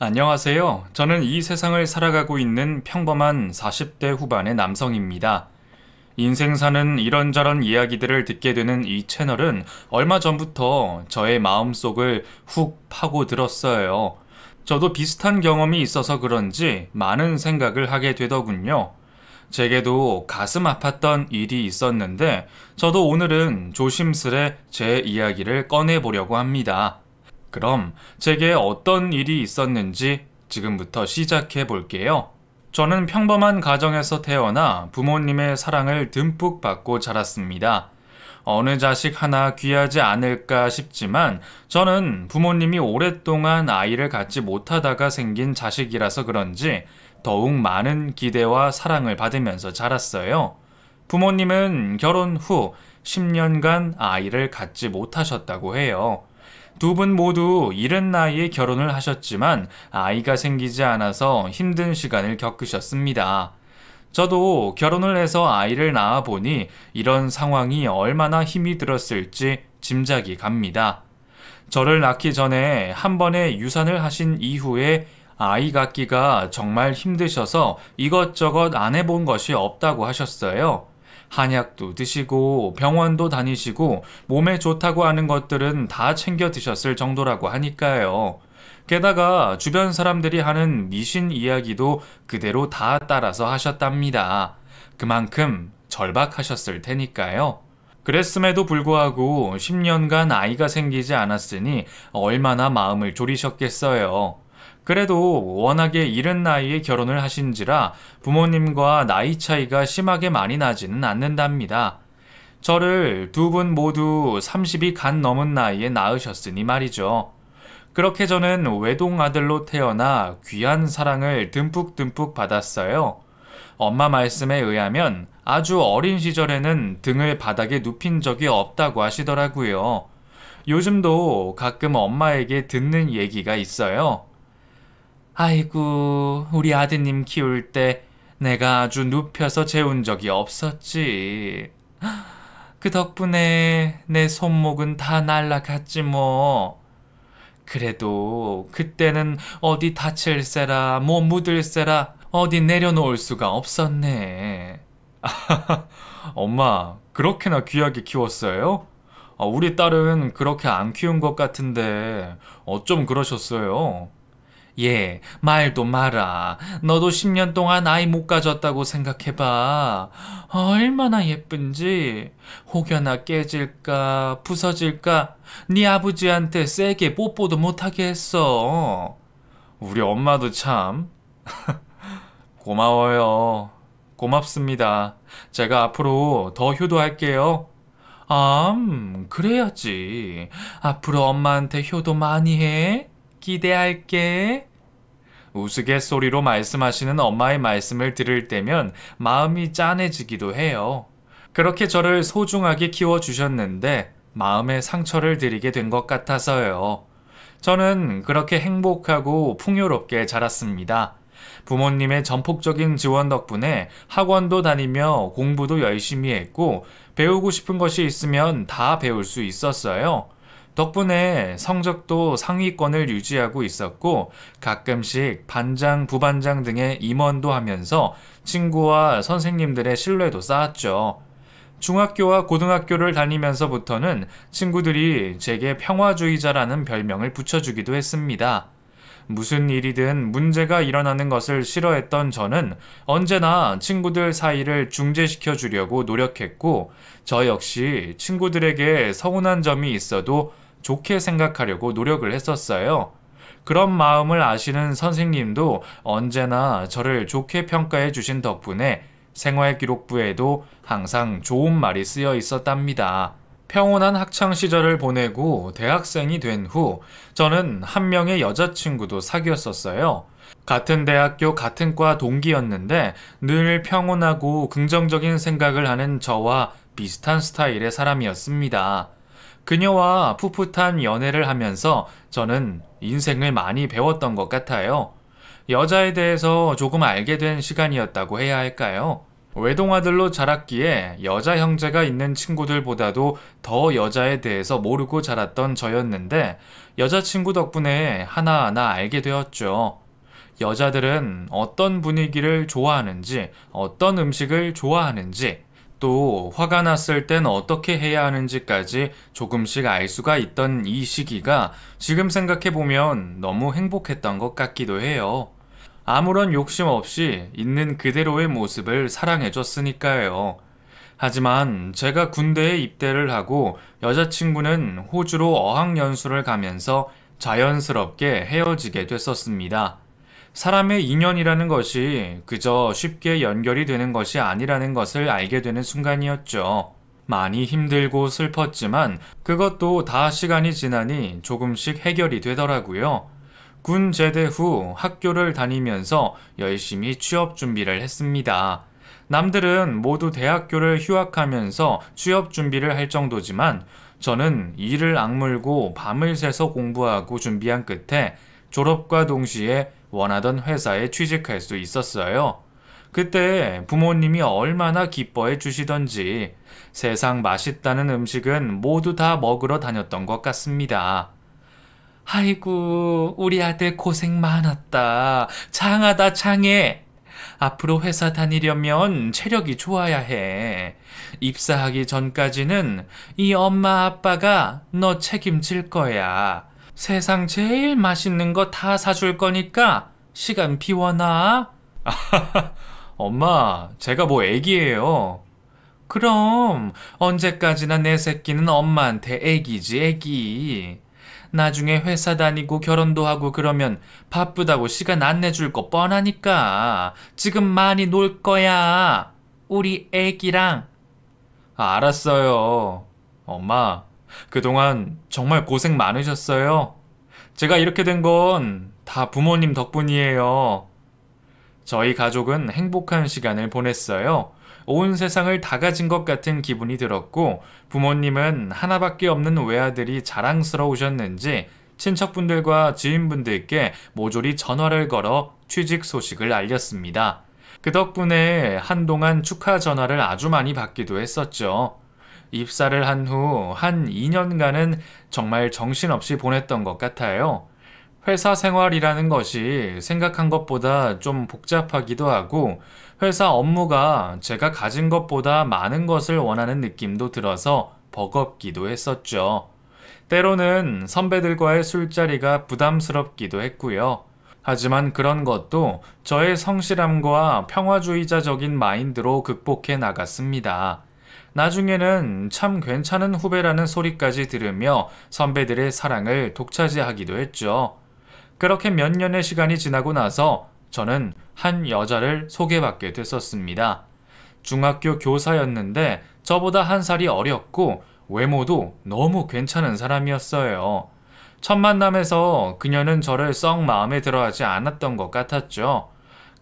안녕하세요. 저는 이 세상을 살아가고 있는 평범한 40대 후반의 남성입니다. 인생사는 이런저런 이야기들을 듣게 되는 이 채널은 얼마 전부터 저의 마음속을 훅 파고들었어요. 저도 비슷한 경험이 있어서 그런지 많은 생각을 하게 되더군요. 제게도 가슴 아팠던 일이 있었는데 저도 오늘은 조심스레 제 이야기를 꺼내보려고 합니다. 그럼 제게 어떤 일이 있었는지 지금부터 시작해 볼게요. 저는 평범한 가정에서 태어나 부모님의 사랑을 듬뿍 받고 자랐습니다. 어느 자식 하나 귀하지 않을까 싶지만 저는 부모님이 오랫동안 아이를 갖지 못하다가 생긴 자식이라서 그런지 더욱 많은 기대와 사랑을 받으면서 자랐어요. 부모님은 결혼 후 10년간 아이를 갖지 못하셨다고 해요. 두 분 모두 이른 나이에 결혼을 하셨지만 아이가 생기지 않아서 힘든 시간을 겪으셨습니다. 저도 결혼을 해서 아이를 낳아 보니 이런 상황이 얼마나 힘이 들었을지 짐작이 갑니다. 저를 낳기 전에 한 번의 유산을 하신 이후에 아이 갖기가 정말 힘드셔서 이것저것 안 해본 것이 없다고 하셨어요. 한약도 드시고 병원도 다니시고 몸에 좋다고 하는 것들은 다 챙겨 드셨을 정도라고 하니까요. 게다가 주변 사람들이 하는 미신 이야기도 그대로 다 따라서 하셨답니다. 그만큼 절박하셨을 테니까요. 그랬음에도 불구하고 10년간 아이가 생기지 않았으니 얼마나 마음을 졸이셨겠어요. 그래도 워낙에 이른 나이에 결혼을 하신지라 부모님과 나이 차이가 심하게 많이 나지는 않는답니다. 저를 두 분 모두 30이 간 넘은 나이에 낳으셨으니 말이죠. 그렇게 저는 외동아들로 태어나 귀한 사랑을 듬뿍듬뿍 받았어요. 엄마 말씀에 의하면 아주 어린 시절에는 등을 바닥에 눕힌 적이 없다고 하시더라고요. 요즘도 가끔 엄마에게 듣는 얘기가 있어요. 아이고, 우리 아드님 키울 때 내가 아주 눕혀서 재운 적이 없었지. 그 덕분에 내 손목은 다 날라갔지 뭐. 그래도 그때는 어디 다칠세라, 뭐 묻을세라, 어디 내려놓을 수가 없었네. 엄마, 그렇게나 귀하게 키웠어요? 우리 딸은 그렇게 안 키운 것 같은데 어쩜 그러셨어요? 예, 말도 마라. 너도 10년 동안 아이 못 가졌다고 생각해봐. 얼마나 예쁜지. 혹여나 깨질까, 부서질까, 네 아버지한테 세게 뽀뽀도 못하게 했어. 우리 엄마도 참. 고마워요. 고맙습니다. 제가 앞으로 더 효도할게요. 그래야지. 앞으로 엄마한테 효도 많이 해. 기대할게. 우스갯소리로 말씀하시는 엄마의 말씀을 들을 때면 마음이 짠해지기도 해요. 그렇게 저를 소중하게 키워주셨는데 마음에 상처를 드리게 된 것 같아서요. 저는 그렇게 행복하고 풍요롭게 자랐습니다. 부모님의 전폭적인 지원 덕분에 학원도 다니며 공부도 열심히 했고 배우고 싶은 것이 있으면 다 배울 수 있었어요. 덕분에 성적도 상위권을 유지하고 있었고 가끔씩 반장, 부반장 등의 임원도 하면서 친구와 선생님들의 신뢰도 쌓았죠. 중학교와 고등학교를 다니면서부터는 친구들이 제게 평화주의자라는 별명을 붙여주기도 했습니다. 무슨 일이든 문제가 일어나는 것을 싫어했던 저는 언제나 친구들 사이를 중재시켜 주려고 노력했고 저 역시 친구들에게 서운한 점이 있어도 좋게 생각하려고 노력을 했었어요. 그런 마음을 아시는 선생님도 언제나 저를 좋게 평가해 주신 덕분에 생활기록부에도 항상 좋은 말이 쓰여 있었답니다. 평온한 학창 시절을 보내고 대학생이 된 후 저는 한 명의 여자친구도 사귀었었어요. 같은 대학교 같은 과 동기였는데 늘 평온하고 긍정적인 생각을 하는 저와 비슷한 스타일의 사람이었습니다. 그녀와 풋풋한 연애를 하면서 저는 인생을 많이 배웠던 것 같아요. 여자에 대해서 조금 알게 된 시간이었다고 해야 할까요? 외동아들로 자랐기에 여자 형제가 있는 친구들보다도 더 여자에 대해서 모르고 자랐던 저였는데 여자친구 덕분에 하나하나 알게 되었죠. 여자들은 어떤 분위기를 좋아하는지, 어떤 음식을 좋아하는지, 또 화가 났을 땐 어떻게 해야 하는지까지 조금씩 알 수가 있던 이 시기가 지금 생각해보면 너무 행복했던 것 같기도 해요. 아무런 욕심 없이 있는 그대로의 모습을 사랑해줬으니까요. 하지만 제가 군대에 입대를 하고 여자친구는 호주로 어학연수를 가면서 자연스럽게 헤어지게 됐었습니다. 사람의 인연이라는 것이 그저 쉽게 연결이 되는 것이 아니라는 것을 알게 되는 순간이었죠. 많이 힘들고 슬펐지만 그것도 다 시간이 지나니 조금씩 해결이 되더라고요. 군 제대 후 학교를 다니면서 열심히 취업 준비를 했습니다. 남들은 모두 대학교를 휴학하면서 취업 준비를 할 정도지만 저는 이를 악물고 밤을 새서 공부하고 준비한 끝에 졸업과 동시에 원하던 회사에 취직할 수 있었어요. 그때 부모님이 얼마나 기뻐해 주시던지 세상 맛있다는 음식은 모두 다 먹으러 다녔던 것 같습니다. 아이고, 우리 아들 고생 많았다. 장하다, 장해. 앞으로 회사 다니려면 체력이 좋아야 해. 입사하기 전까지는 이 엄마 아빠가 너 책임질 거야. 세상 제일 맛있는 거 다 사줄 거니까 시간 비워놔. 엄마, 제가 뭐 애기예요. 그럼 언제까지나 내 새끼는 엄마한테 애기지, 애기. 나중에 회사 다니고 결혼도 하고 그러면 바쁘다고 시간 안 내줄 거 뻔하니까 지금 많이 놀 거야. 우리 애기랑. 알았어요. 엄마, 그동안 정말 고생 많으셨어요. 제가 이렇게 된 건 다 부모님 덕분이에요. 저희 가족은 행복한 시간을 보냈어요. 온 세상을 다 가진 것 같은 기분이 들었고 부모님은 하나밖에 없는 외아들이 자랑스러우셨는지 친척분들과 지인분들께 모조리 전화를 걸어 취직 소식을 알렸습니다. 그 덕분에 한동안 축하 전화를 아주 많이 받기도 했었죠. 입사를 한 후 한 2년간은 정말 정신없이 보냈던 것 같아요. 회사 생활이라는 것이 생각한 것보다 좀 복잡하기도 하고 회사 업무가 제가 가진 것보다 많은 것을 원하는 느낌도 들어서 버겁기도 했었죠. 때로는 선배들과의 술자리가 부담스럽기도 했고요. 하지만 그런 것도 저의 성실함과 평화주의자적인 마인드로 극복해 나갔습니다. 나중에는 참 괜찮은 후배라는 소리까지 들으며 선배들의 사랑을 독차지하기도 했죠. 그렇게 몇 년의 시간이 지나고 나서 저는 한 여자를 소개받게 됐었습니다. 중학교 교사였는데 저보다 한 살이 어렸고 외모도 너무 괜찮은 사람이었어요. 첫 만남에서 그녀는 저를 썩 마음에 들어하지 않았던 것 같았죠.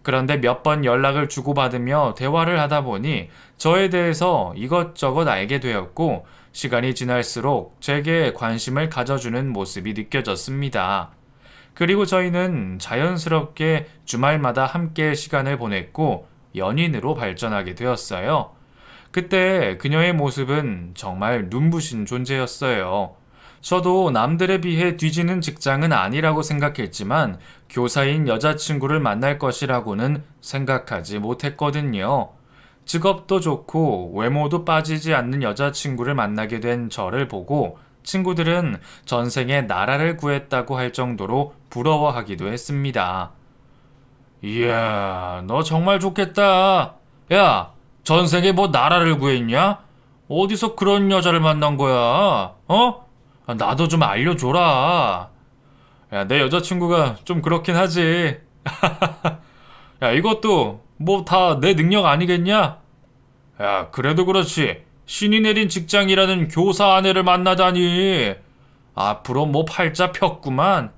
그런데 몇 번 연락을 주고받으며 대화를 하다 보니 저에 대해서 이것저것 알게 되었고 시간이 지날수록 제게 관심을 가져주는 모습이 느껴졌습니다. 그리고 저희는 자연스럽게 주말마다 함께 시간을 보냈고 연인으로 발전하게 되었어요. 그때 그녀의 모습은 정말 눈부신 존재였어요. 저도 남들에 비해 뒤지는 직장은 아니라고 생각했지만 교사인 여자친구를 만날 것이라고는 생각하지 못했거든요. 직업도 좋고 외모도 빠지지 않는 여자친구를 만나게 된 저를 보고 친구들은 전생에 나라를 구했다고 할 정도로 부러워하기도 했습니다. 이야, 너 정말 좋겠다. 야, 전생에 뭐 나라를 구했냐? 어디서 그런 여자를 만난 거야? 어? 나도 좀 알려줘라. 야, 내 여자친구가 좀 그렇긴 하지. 야, 이것도 뭐 다 내 능력 아니겠냐? 야, 그래도 그렇지. 신이 내린 직장이라는 교사 아내를 만나다니. 앞으로 뭐 팔자 폈구만.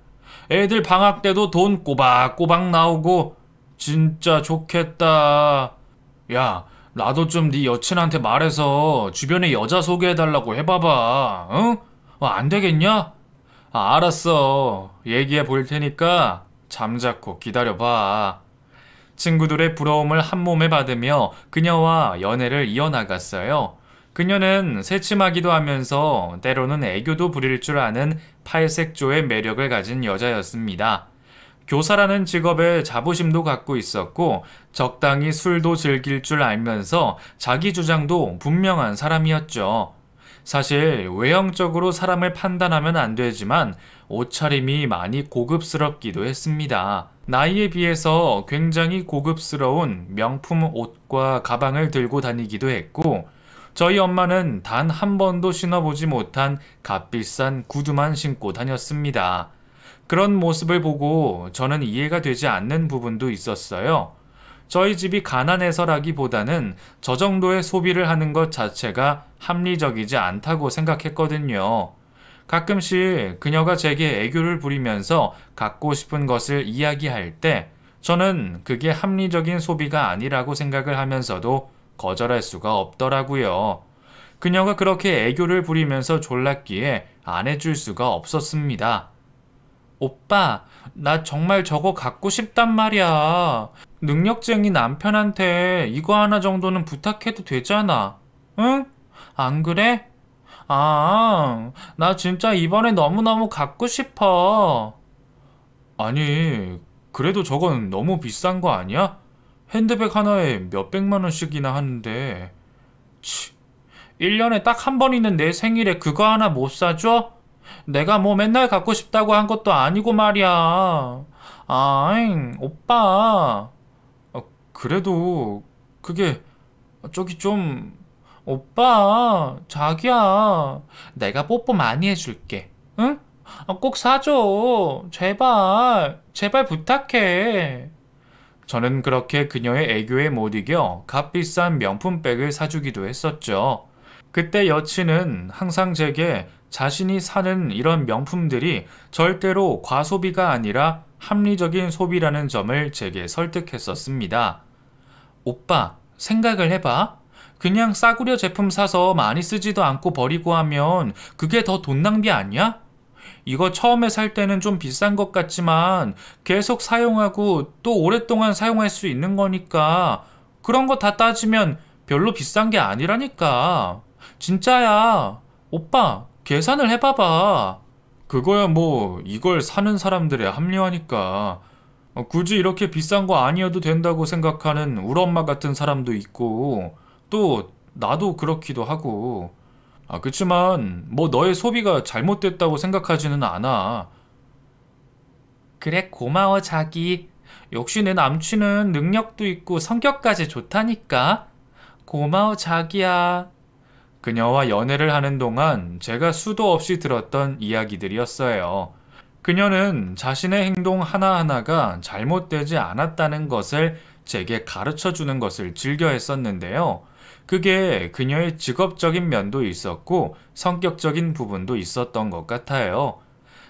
애들 방학 때도 돈 꼬박꼬박 나오고 진짜 좋겠다. 야, 나도 좀 네 여친한테 말해서 주변에 여자 소개해달라고 해봐봐. 응? 안 되겠냐? 알았어. 얘기해 볼 테니까 잠자코 기다려봐. 친구들의 부러움을 한몸에 받으며 그녀와 연애를 이어나갔어요. 그녀는 새침하기도 하면서 때로는 애교도 부릴 줄 아는 팔색조의 매력을 가진 여자였습니다. 교사라는 직업에 자부심도 갖고 있었고 적당히 술도 즐길 줄 알면서 자기 주장도 분명한 사람이었죠. 사실 외형적으로 사람을 판단하면 안 되지만 옷차림이 많이 고급스럽기도 했습니다. 나이에 비해서 굉장히 고급스러운 명품 옷과 가방을 들고 다니기도 했고 저희 엄마는 단 한 번도 신어보지 못한 값비싼 구두만 신고 다녔습니다. 그런 모습을 보고 저는 이해가 되지 않는 부분도 있었어요. 저희 집이 가난해서라기보다는 저 정도의 소비를 하는 것 자체가 합리적이지 않다고 생각했거든요. 가끔씩 그녀가 제게 애교를 부리면서 갖고 싶은 것을 이야기할 때 저는 그게 합리적인 소비가 아니라고 생각을 하면서도 거절할 수가 없더라고요. 그녀가 그렇게 애교를 부리면서 졸랐기에 안 해줄 수가 없었습니다. 오빠, 나 정말 저거 갖고 싶단 말이야. 능력쟁이 남편한테 이거 하나 정도는 부탁해도 되잖아. 응? 안 그래? 아, 나 진짜 이번에 너무너무 갖고 싶어. 아니, 그래도 저건 너무 비싼 거 아니야? 핸드백 하나에 몇백만 원씩이나 하는데. 치, 1년에 딱 한 번 있는 내 생일에 그거 하나 못 사줘? 내가 뭐 맨날 갖고 싶다고 한 것도 아니고 말이야. 아잉, 오빠. 그래도 그게 저기 좀 오빠, 자기야. 내가 뽀뽀 많이 해줄게. 응? 꼭 사줘. 제발, 제발 부탁해. 저는 그렇게 그녀의 애교에 못 이겨 값비싼 명품백을 사주기도 했었죠. 그때 여친은 항상 제게 자신이 사는 이런 명품들이 절대로 과소비가 아니라 합리적인 소비라는 점을 제게 설득했었습니다. 오빠, 생각을 해봐. 그냥 싸구려 제품 사서 많이 쓰지도 않고 버리고 하면 그게 더 돈 낭비 아니야? 이거 처음에 살 때는 좀 비싼 것 같지만 계속 사용하고 또 오랫동안 사용할 수 있는 거니까 그런 거 다 따지면 별로 비싼 게 아니라니까. 진짜야. 오빠, 계산을 해봐봐. 그거야 뭐 이걸 사는 사람들의 합리화니까. 굳이 이렇게 비싼 거 아니어도 된다고 생각하는 우리 엄마 같은 사람도 있고 또 나도 그렇기도 하고. 그치만 뭐 너의 소비가 잘못됐다고 생각하지는 않아. 그래, 고마워 자기. 역시 내 남친은 능력도 있고 성격까지 좋다니까. 고마워 자기야. 그녀와 연애를 하는 동안 제가 수도 없이 들었던 이야기들이었어요. 그녀는 자신의 행동 하나하나가 잘못되지 않았다는 것을 제게 가르쳐 주는 것을 즐겨 했었는데요. 그게 그녀의 직업적인 면도 있었고 성격적인 부분도 있었던 것 같아요.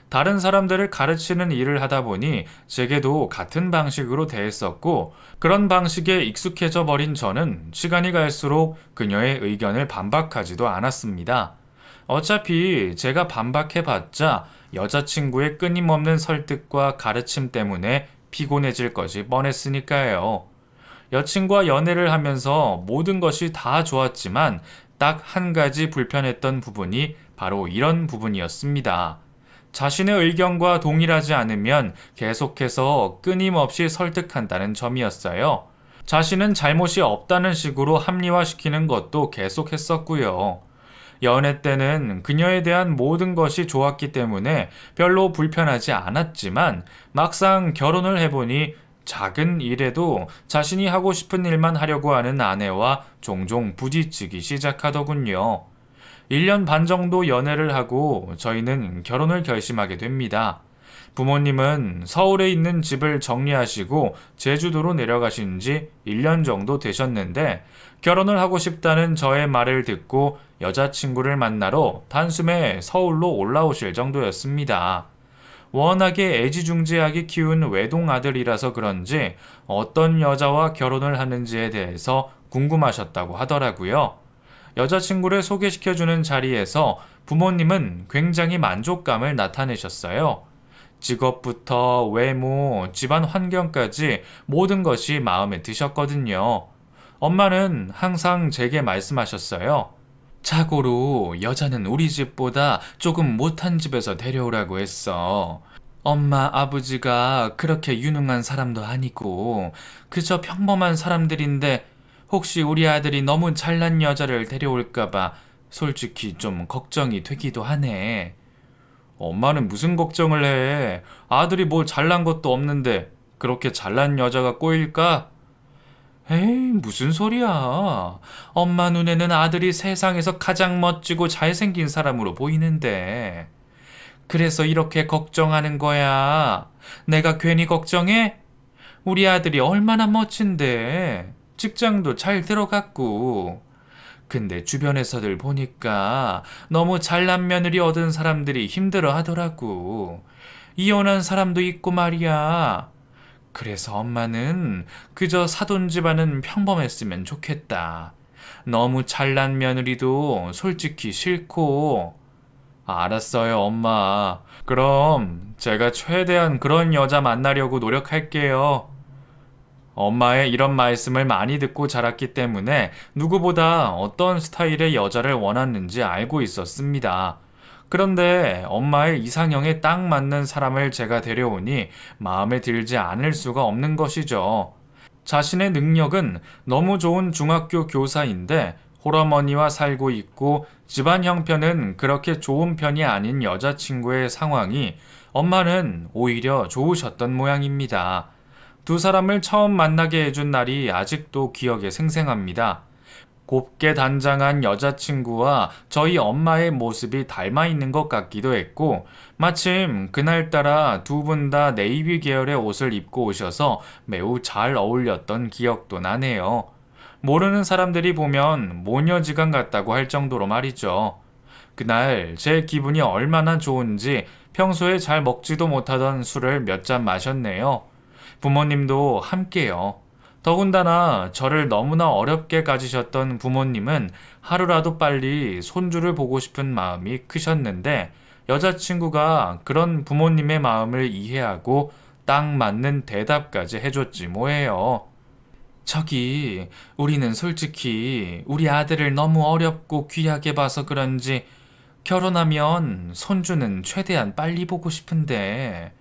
다른 사람들을 가르치는 일을 하다 보니 제게도 같은 방식으로 대했었고 그런 방식에 익숙해져 버린 저는 시간이 갈수록 그녀의 의견을 반박하지도 않았습니다. 어차피 제가 반박해봤자 여자친구의 끊임없는 설득과 가르침 때문에 피곤해질 것이 뻔했으니까요. 여친과 연애를 하면서 모든 것이 다 좋았지만 딱 한 가지 불편했던 부분이 바로 이런 부분이었습니다. 자신의 의견과 동일하지 않으면 계속해서 끊임없이 설득한다는 점이었어요. 자신은 잘못이 없다는 식으로 합리화시키는 것도 계속했었고요. 연애 때는 그녀에 대한 모든 것이 좋았기 때문에 별로 불편하지 않았지만 막상 결혼을 해보니 작은 일에도 자신이 하고 싶은 일만 하려고 하는 아내와 종종 부딪히기 시작하더군요. 1년 반 정도 연애를 하고 저희는 결혼을 결심하게 됩니다. 부모님은 서울에 있는 집을 정리하시고 제주도로 내려가신 지 1년 정도 되셨는데 결혼을 하고 싶다는 저의 말을 듣고 여자친구를 만나러 단숨에 서울로 올라오실 정도였습니다. 워낙에 애지중지하게 키운 외동 아들이라서 그런지 어떤 여자와 결혼을 하는지에 대해서 궁금하셨다고 하더라고요. 여자친구를 소개시켜주는 자리에서 부모님은 굉장히 만족감을 나타내셨어요. 직업부터 외모, 집안 환경까지 모든 것이 마음에 드셨거든요. 엄마는 항상 제게 말씀하셨어요. 자고로 여자는 우리 집보다 조금 못한 집에서 데려오라고 했어. 엄마, 아버지가 그렇게 유능한 사람도 아니고 그저 평범한 사람들인데 혹시 우리 아들이 너무 잘난 여자를 데려올까봐 솔직히 좀 걱정이 되기도 하네. 엄마는 무슨 걱정을 해? 아들이 뭐 잘난 것도 없는데 그렇게 잘난 여자가 꼬일까? 에이, 무슨 소리야. 엄마 눈에는 아들이 세상에서 가장 멋지고 잘생긴 사람으로 보이는데. 그래서 이렇게 걱정하는 거야. 내가 괜히 걱정해? 우리 아들이 얼마나 멋진데. 직장도 잘 들어갔고. 근데 주변에서들 보니까 너무 잘난 며느리 얻은 사람들이 힘들어 하더라고. 이혼한 사람도 있고 말이야. 그래서 엄마는 그저 사돈 집안은 평범했으면 좋겠다. 너무 잘난 며느리도 솔직히 싫고. 알았어요, 엄마. 그럼 제가 최대한 그런 여자 만나려고 노력할게요. 엄마의 이런 말씀을 많이 듣고 자랐기 때문에 누구보다 어떤 스타일의 여자를 원하는지 알고 있었습니다. 그런데 엄마의 이상형에 딱 맞는 사람을 제가 데려오니 마음에 들지 않을 수가 없는 것이죠. 자신의 능력은 너무 좋은 중학교 교사인데 홀어머니와 살고 있고 집안 형편은 그렇게 좋은 편이 아닌 여자친구의 상황이 엄마는 오히려 좋으셨던 모양입니다. 두 사람을 처음 만나게 해준 날이 아직도 기억에 생생합니다. 곱게 단장한 여자친구와 저희 엄마의 모습이 닮아 있는 것 같기도 했고, 마침 그날따라 두 분 다 네이비 계열의 옷을 입고 오셔서 매우 잘 어울렸던 기억도 나네요. 모르는 사람들이 보면 모녀지간 같다고 할 정도로 말이죠. 그날 제 기분이 얼마나 좋은지 평소에 잘 먹지도 못하던 술을 몇 잔 마셨네요. 부모님도 함께요. 더군다나 저를 너무나 어렵게 가지셨던 부모님은 하루라도 빨리 손주를 보고 싶은 마음이 크셨는데 여자친구가 그런 부모님의 마음을 이해하고 딱 맞는 대답까지 해줬지 뭐예요. 저기, 우리는 솔직히 우리 아들을 너무 어렵고 귀하게 봐서 그런지 결혼하면 손주는 최대한 빨리 보고 싶은데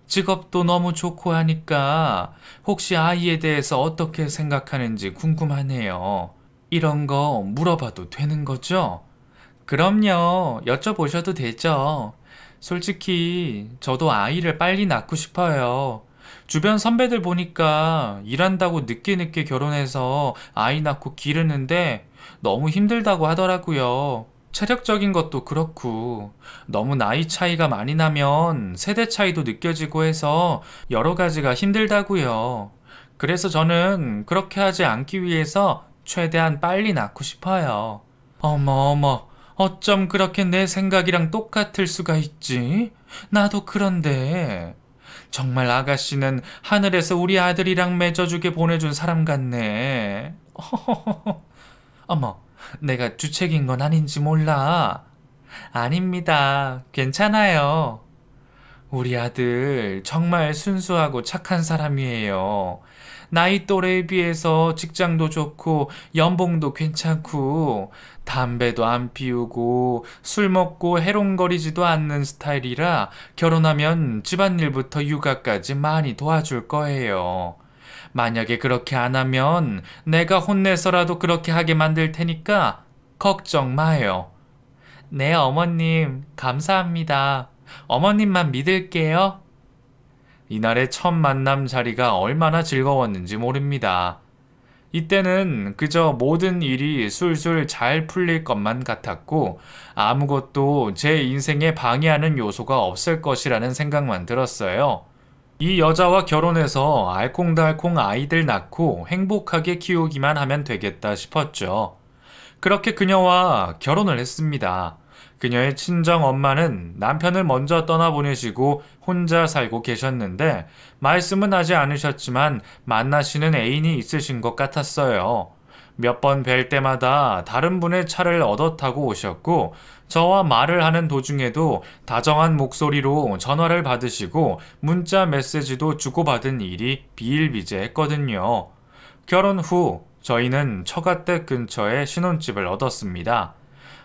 직업도 너무 좋고 하니까 혹시 아이에 대해서 어떻게 생각하는지 궁금하네요. 이런 거 물어봐도 되는 거죠? 그럼요. 여쭤보셔도 되죠. 솔직히 저도 아이를 빨리 낳고 싶어요. 주변 선배들 보니까 일한다고 늦게 결혼해서 아이 낳고 기르는데 너무 힘들다고 하더라고요. 체력적인 것도 그렇고 너무 나이 차이가 많이 나면 세대 차이도 느껴지고 해서 여러 가지가 힘들다고요. 그래서 저는 그렇게 하지 않기 위해서 최대한 빨리 낳고 싶어요. 어머, 어쩜 그렇게 내 생각이랑 똑같을 수가 있지? 나도 그런데. 정말 아가씨는 하늘에서 우리 아들이랑 맺어주게 보내준 사람 같네. 어머, 내가 주책인 건 아닌지 몰라. 아닙니다. 괜찮아요. 우리 아들 정말 순수하고 착한 사람이에요. 나이 또래에 비해서 직장도 좋고 연봉도 괜찮고 담배도 안 피우고 술 먹고 해롱거리지도 않는 스타일이라 결혼하면 집안일부터 육아까지 많이 도와줄 거예요. 만약에 그렇게 안 하면 내가 혼내서라도 그렇게 하게 만들 테니까 걱정 마요. 네, 어머님, 감사합니다. 어머님만 믿을게요. 이날의 첫 만남 자리가 얼마나 즐거웠는지 모릅니다. 이때는 그저 모든 일이 술술 잘 풀릴 것만 같았고 아무것도 제 인생에 방해하는 요소가 없을 것이라는 생각만 들었어요. 이 여자와 결혼해서 알콩달콩 아이들 낳고 행복하게 키우기만 하면 되겠다 싶었죠. 그렇게 그녀와 결혼을 했습니다. 그녀의 친정 엄마는 남편을 먼저 떠나보내시고 혼자 살고 계셨는데 말씀은 하지 않으셨지만 만나시는 애인이 있으신 것 같았어요. 몇 번 뵐 때마다 다른 분의 차를 얻어 타고 오셨고 저와 말을 하는 도중에도 다정한 목소리로 전화를 받으시고 문자 메시지도 주고받은 일이 비일비재했거든요. 결혼 후 저희는 처가댁 근처에 신혼집을 얻었습니다.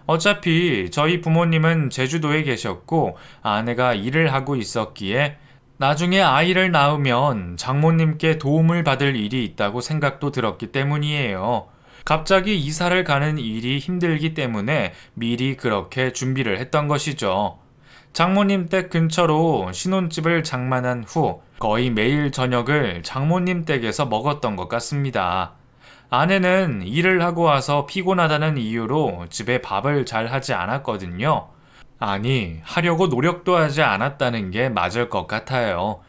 어차피 저희 부모님은 제주도에 계셨고 아내가 일을 하고 있었기에 나중에 아이를 낳으면 장모님께 도움을 받을 일이 있다고 생각도 들었기 때문이에요. 갑자기 이사를 가는 일이 힘들기 때문에 미리 그렇게 준비를 했던 것이죠. 장모님 댁 근처로 신혼집을 장만한 후 거의 매일 저녁을 장모님 댁에서 먹었던 것 같습니다. 아내는 일을 하고 와서 피곤하다는 이유로 집에 밥을 잘 하지 않았거든요. 아니, 하려고 노력도 하지 않았다는 게 맞을 것 같아요.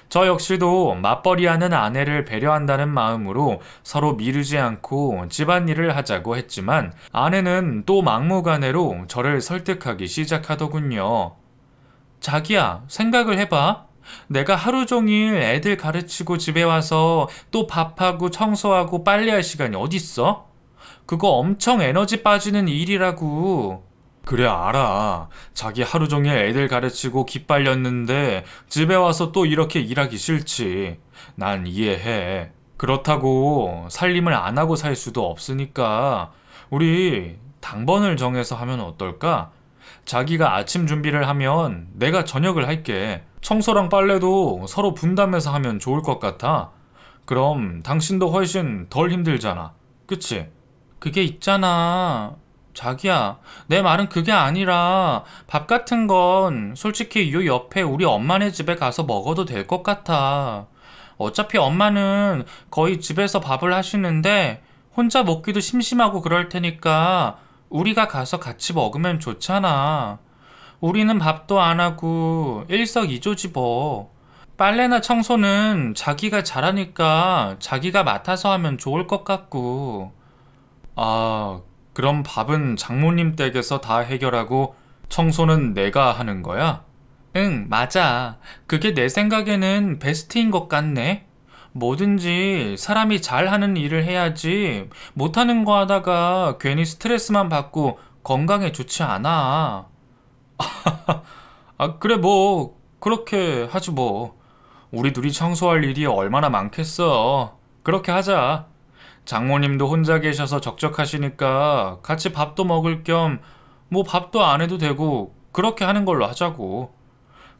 저 역시도 맞벌이하는 아내를 배려한다는 마음으로 서로 미루지 않고 집안일을 하자고 했지만 아내는 또 막무가내로 저를 설득하기 시작하더군요. 자기야, 생각을 해봐. 내가 하루 종일 애들 가르치고 집에 와서 또 밥하고 청소하고 빨래할 시간이 어딨어? 그거 엄청 에너지 빠지는 일이라고. 그래, 알아. 자기 하루 종일 애들 가르치고 깃 빨렸는데 집에 와서 또 이렇게 일하기 싫지. 난 이해해. 그렇다고 살림을 안 하고 살 수도 없으니까 우리 당번을 정해서 하면 어떨까? 자기가 아침 준비를 하면 내가 저녁을 할게. 청소랑 빨래도 서로 분담해서 하면 좋을 것 같아. 그럼 당신도 훨씬 덜 힘들잖아. 그치? 그게 있잖아. 자기야, 내 말은 그게 아니라 밥 같은 건 솔직히 요 옆에 우리 엄마네 집에 가서 먹어도 될 것 같아. 어차피 엄마는 거의 집에서 밥을 하시는데 혼자 먹기도 심심하고 그럴 테니까 우리가 가서 같이 먹으면 좋잖아. 우리는 밥도 안 하고 일석이조지 뭐. 빨래나 청소는 자기가 잘하니까 자기가 맡아서 하면 좋을 것 같고. 아, 그럼 밥은 장모님 댁에서 다 해결하고 청소는 내가 하는 거야? 응, 맞아. 그게 내 생각에는 베스트인 것 같네. 뭐든지 사람이 잘하는 일을 해야지 못하는 거 하다가 괜히 스트레스만 받고 건강에 좋지 않아. 아, 그래 뭐 그렇게 하지 뭐. 우리 둘이 청소할 일이 얼마나 많겠어. 그렇게 하자. 장모님도 혼자 계셔서 적적하시니까 같이 밥도 먹을 겸 뭐 밥도 안 해도 되고 그렇게 하는 걸로 하자고.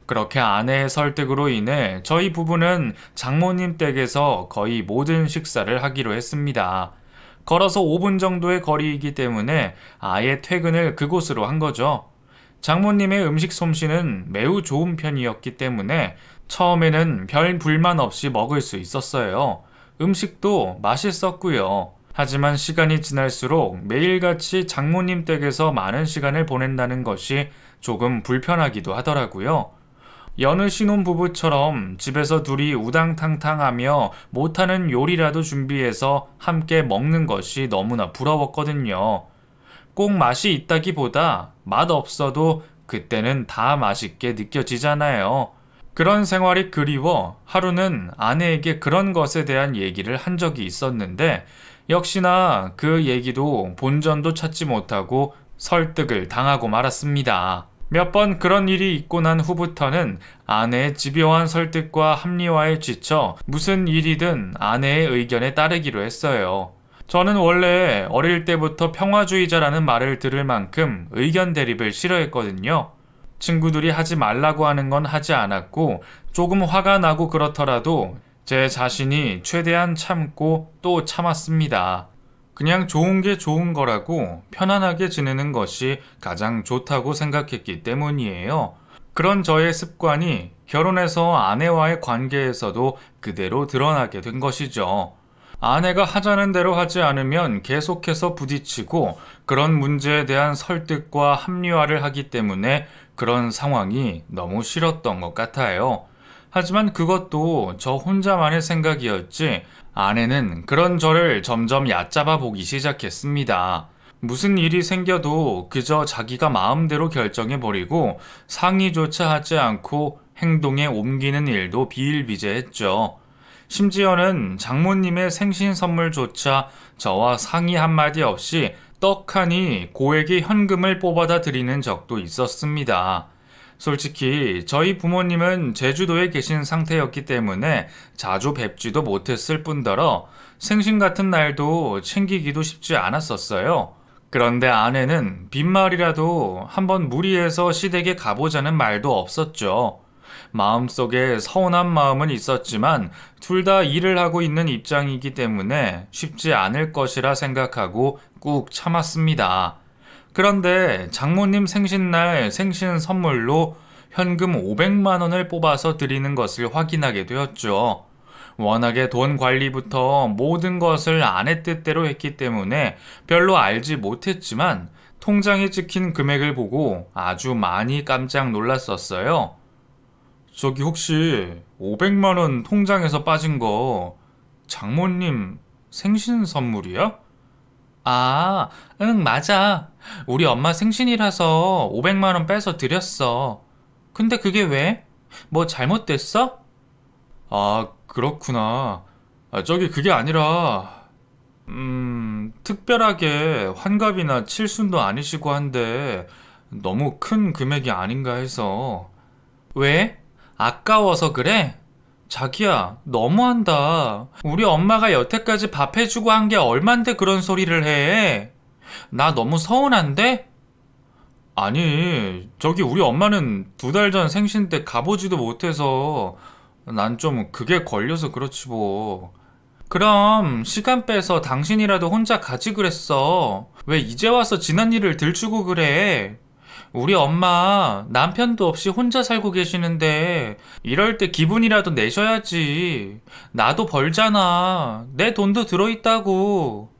그렇게 아내의 설득으로 인해 저희 부부는 장모님 댁에서 거의 모든 식사를 하기로 했습니다. 걸어서 5분 정도의 거리이기 때문에 아예 퇴근을 그곳으로 한 거죠. 장모님의 음식 솜씨는 매우 좋은 편이었기 때문에 처음에는 별 불만 없이 먹을 수 있었어요. 음식도 맛있었고요. 하지만 시간이 지날수록 매일같이 장모님 댁에서 많은 시간을 보낸다는 것이 조금 불편하기도 하더라고요. 여느 신혼부부처럼 집에서 둘이 우당탕탕하며 못하는 요리라도 준비해서 함께 먹는 것이 너무나 부러웠거든요. 꼭 맛이 있다기보다 맛 없어도 그때는 다 맛있게 느껴지잖아요. 그런 생활이 그리워 하루는 아내에게 그런 것에 대한 얘기를 한 적이 있었는데 역시나 그 얘기도 본전도 찾지 못하고 설득을 당하고 말았습니다. 몇 번 그런 일이 있고 난 후부터는 아내의 집요한 설득과 합리화에 지쳐 무슨 일이든 아내의 의견에 따르기로 했어요. 저는 원래 어릴 때부터 평화주의자라는 말을 들을 만큼 의견 대립을 싫어했거든요. 친구들이 하지 말라고 하는 건 하지 않았고 조금 화가 나고 그렇더라도 제 자신이 최대한 참고 또 참았습니다. 그냥 좋은 게 좋은 거라고 편안하게 지내는 것이 가장 좋다고 생각했기 때문이에요. 그런 저의 습관이 결혼해서 아내와의 관계에서도 그대로 드러나게 된 것이죠. 아내가 하자는 대로 하지 않으면 계속해서 부딪히고 그런 문제에 대한 설득과 합리화를 하기 때문에 그런 상황이 너무 싫었던 것 같아요. 하지만 그것도 저 혼자만의 생각이었지 아내는 그런 저를 점점 얕잡아 보기 시작했습니다. 무슨 일이 생겨도 그저 자기가 마음대로 결정해버리고 상의조차 하지 않고 행동에 옮기는 일도 비일비재했죠. 심지어는 장모님의 생신 선물조차 저와 상의 한마디 없이 떡하니 고액의 현금을 뽑아다 드리는 적도 있었습니다. 솔직히 저희 부모님은 제주도에 계신 상태였기 때문에 자주 뵙지도 못했을 뿐더러 생신 같은 날도 챙기기도 쉽지 않았었어요. 그런데 아내는 빈말이라도 한번 무리해서 시댁에 가보자는 말도 없었죠. 마음속에 서운한 마음은 있었지만 둘 다 일을 하고 있는 입장이기 때문에 쉽지 않을 것이라 생각하고 꾹 참았습니다. 그런데 장모님 생신날 생신 선물로 현금 500만 원을 뽑아서 드리는 것을 확인하게 되었죠. 워낙에 돈 관리부터 모든 것을 아내 뜻대로 했기 때문에 별로 알지 못했지만 통장에 찍힌 금액을 보고 아주 많이 깜짝 놀랐었어요. 저기 혹시 500만 원 통장에서 빠진 거 장모님 생신 선물이야? 아, 응, 맞아. 우리 엄마 생신이라서 500만 원 빼서 드렸어. 근데 그게 왜? 뭐 잘못됐어? 아, 그렇구나. 저기 그게 아니라, 특별하게 환갑이나 칠순도 아니시고 한데 너무 큰 금액이 아닌가 해서. 왜? 아까워서 그래? 자기야, 너무한다. 우리 엄마가 여태까지 밥 해주고 한 게 얼만데 그런 소리를 해? 나 너무 서운한데? 아니, 저기 우리 엄마는 2달 전 생신 때 가보지도 못해서 난 좀 그게 걸려서 그렇지 뭐. 그럼 시간 빼서 당신이라도 혼자 가지 그랬어. 왜 이제 와서 지난 일을 들추고 그래? 우리 엄마 남편도 없이 혼자 살고 계시는데 이럴 때 기분이라도 내셔야지. 나도 벌잖아. 내 돈도 들어있다고.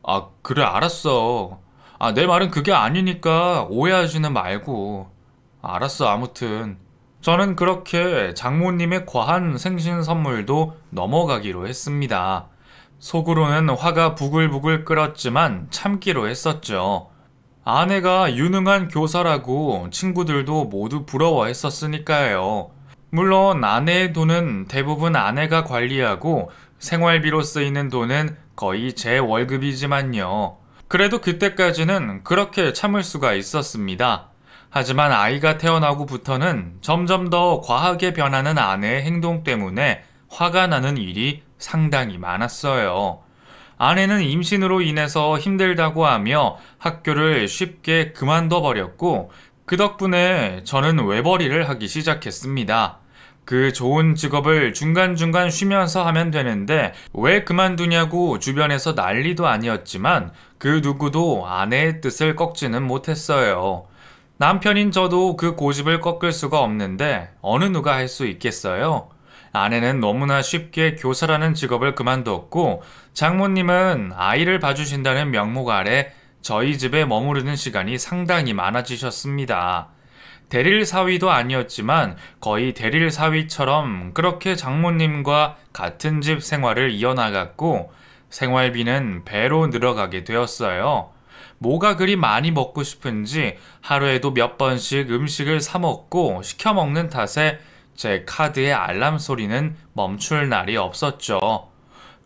아, 그래, 알았어. 아, 내 말은 그게 아니니까 오해하지는 말고. 알았어, 아무튼. 저는 그렇게 장모님의 과한 생신 선물도 넘어가기로 했습니다. 속으로는 화가 부글부글 끓었지만 참기로 했었죠. 아내가 유능한 교사라고 친구들도 모두 부러워했었으니까요. 물론 아내의 돈은 대부분 아내가 관리하고 생활비로 쓰이는 돈은 거의 제 월급이지만요. 그래도 그때까지는 그렇게 참을 수가 있었습니다. 하지만 아이가 태어나고부터는 점점 더 과하게 변하는 아내의 행동 때문에 화가 나는 일이 상당히 많았어요. 아내는 임신으로 인해서 힘들다고 하며 학교를 쉽게 그만둬 버렸고 그 덕분에 저는 외벌이를 하기 시작했습니다. 그 좋은 직업을 중간중간 쉬면서 하면 되는데 왜 그만두냐고 주변에서 난리도 아니었지만 그 누구도 아내의 뜻을 꺾지는 못했어요. 남편인 저도 그 고집을 꺾을 수가 없는데 어느 누가 할 수 있겠어요? 아내는 너무나 쉽게 교사라는 직업을 그만두었고 장모님은 아이를 봐주신다는 명목 아래 저희 집에 머무르는 시간이 상당히 많아지셨습니다. 대릴 사위도 아니었지만 거의 대릴 사위처럼 그렇게 장모님과 같은 집 생활을 이어나갔고 생활비는 배로 늘어가게 되었어요. 뭐가 그리 많이 먹고 싶은지 하루에도 몇 번씩 음식을 사 먹고 시켜 먹는 탓에 제 카드의 알람 소리는 멈출 날이 없었죠.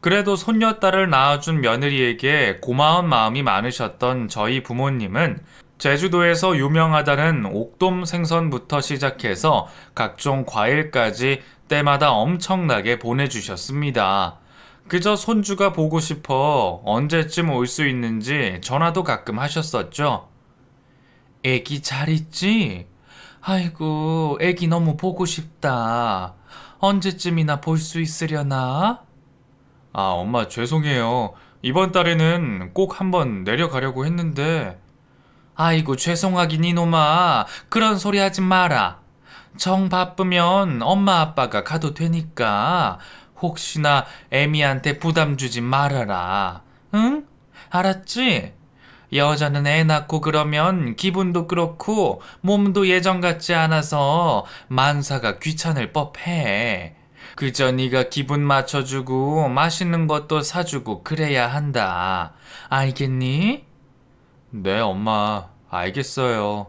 그래도 손녀딸을 낳아준 며느리에게 고마운 마음이 많으셨던 저희 부모님은 제주도에서 유명하다는 옥돔 생선부터 시작해서 각종 과일까지 때마다 엄청나게 보내주셨습니다. 그저 손주가 보고 싶어 언제쯤 올 수 있는지 전화도 가끔 하셨었죠. 애기 잘 있지? 아이고, 애기 너무 보고 싶다. 언제쯤이나 볼 수 있으려나? 아, 엄마 죄송해요. 이번 달에는 꼭 한번 내려가려고 했는데. 아이고, 죄송하긴 이놈아. 그런 소리 하지 마라. 정 바쁘면 엄마 아빠가 가도 되니까 혹시나 애미한테 부담 주지 말아라. 응? 알았지? 여자는 애 낳고 그러면 기분도 그렇고 몸도 예전 같지 않아서 만사가 귀찮을 법해. 그저 네가 기분 맞춰주고 맛있는 것도 사주고 그래야 한다. 알겠니? 네, 엄마. 알겠어요.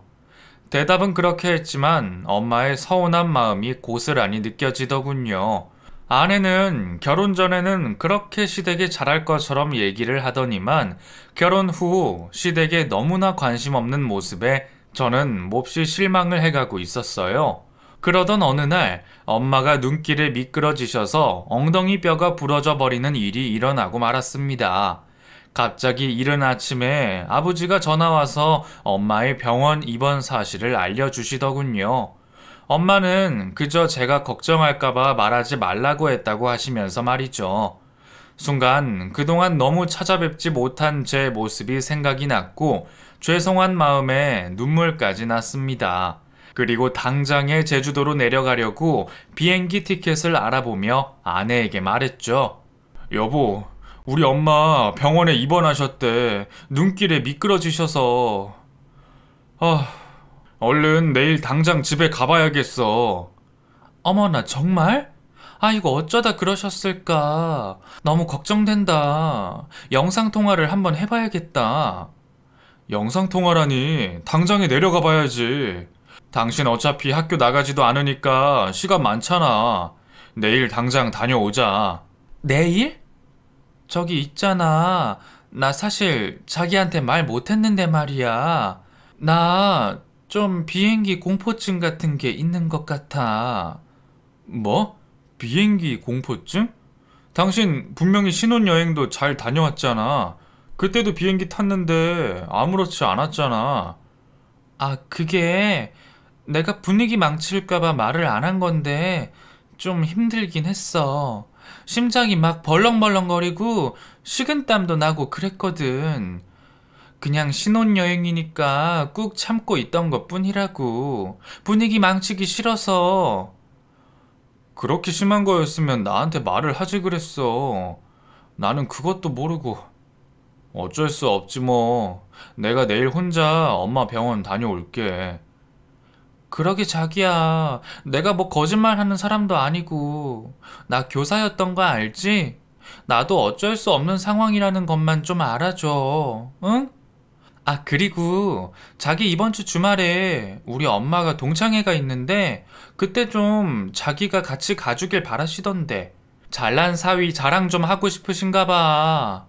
대답은 그렇게 했지만 엄마의 서운한 마음이 고스란히 느껴지더군요. 아내는 결혼 전에는 그렇게 시댁에 잘할 것처럼 얘기를 하더니만 결혼 후 시댁에 너무나 관심 없는 모습에 저는 몹시 실망을 해가고 있었어요. 그러던 어느 날 엄마가 눈길에 미끄러지셔서 엉덩이 뼈가 부러져 버리는 일이 일어나고 말았습니다. 갑자기 이른 아침에 아버지가 전화와서 엄마의 병원 입원 사실을 알려주시더군요. 엄마는 그저 제가 걱정할까봐 말하지 말라고 했다고 하시면서 말이죠. 순간 그동안 너무 찾아뵙지 못한 제 모습이 생각이 났고 죄송한 마음에 눈물까지 났습니다. 그리고 당장에 제주도로 내려가려고 비행기 티켓을 알아보며 아내에게 말했죠. 여보, 우리 엄마 병원에 입원하셨대. 눈길에 미끄러지셔서. 얼른 내일 당장 집에 가봐야겠어. 어머나, 정말? 아이고, 어쩌다 그러셨을까. 너무 걱정된다. 영상통화를 한번 해봐야겠다. 영상통화라니, 당장에 내려가 봐야지. 당신 어차피 학교 나가지도 않으니까 시간 많잖아. 내일 당장 다녀오자. 내일? 저기 있잖아. 나 사실 자기한테 말 못했는데 말이야. 나 좀 비행기 공포증 같은 게 있는 것 같아. 뭐? 비행기 공포증? 당신 분명히 신혼여행도 잘 다녀왔잖아. 그때도 비행기 탔는데 아무렇지 않았잖아. 아, 그게 내가 분위기 망칠까봐 말을 안 한 건데 좀 힘들긴 했어. 심장이 막 벌렁벌렁거리고 식은땀도 나고 그랬거든. 그냥 신혼여행이니까 꾹 참고 있던 것뿐이라고. 분위기 망치기 싫어서. 그렇게 심한 거였으면 나한테 말을 하지 그랬어. 나는 그것도 모르고. 어쩔 수 없지 뭐. 내가 내일 혼자 엄마 병원 다녀올게. 그러게 자기야. 내가 뭐 거짓말하는 사람도 아니고. 나 교사였던 거 알지? 나도 어쩔 수 없는 상황이라는 것만 좀 알아줘. 응? 아, 그리고 자기 이번 주 주말에 우리 엄마가 동창회가 있는데 그때 좀 자기가 같이 가주길 바라시던데. 잘난 사위 자랑 좀 하고 싶으신가 봐.